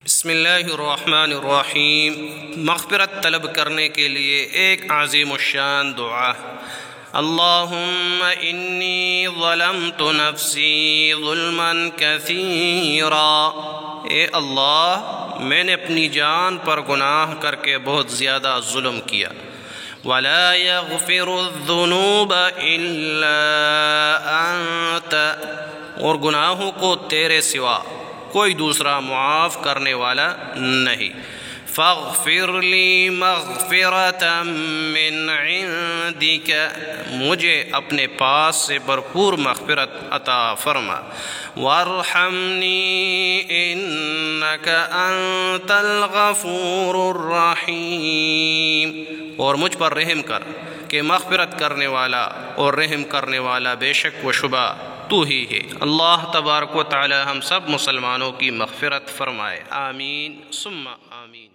بسم اللہ الرحمن الرحیم۔ مغفرت طلب کرنے کے لیے ایک عظیم الشان دعا۔ اللہم انی ظلمت نفسی ظلما کثیرا، اے اللہ میں نے اپنی جان پر گناہ کر کے بہت زیادہ ظلم کیا۔ ولا یغفر الذنوب الا انت، اور گناہوں کو تیرے سوا کوئی دوسرا معاف کرنے والا نہیں۔ فاغفر لی مغفرة من عندک، مجھے اپنے پاس سے بھرپور مغفرت عطا فرما۔ وارحمنی انک انت الغفور الرحیم، اور مجھ پر رحم کر کہ مغفرت کرنے والا اور رحم کرنے والا بے شک و شبہ تو ہی ہے۔ اللہ تبارک و تعالی ہم سب مسلمانوں کی مغفرت فرمائے، آمین ثم آمین۔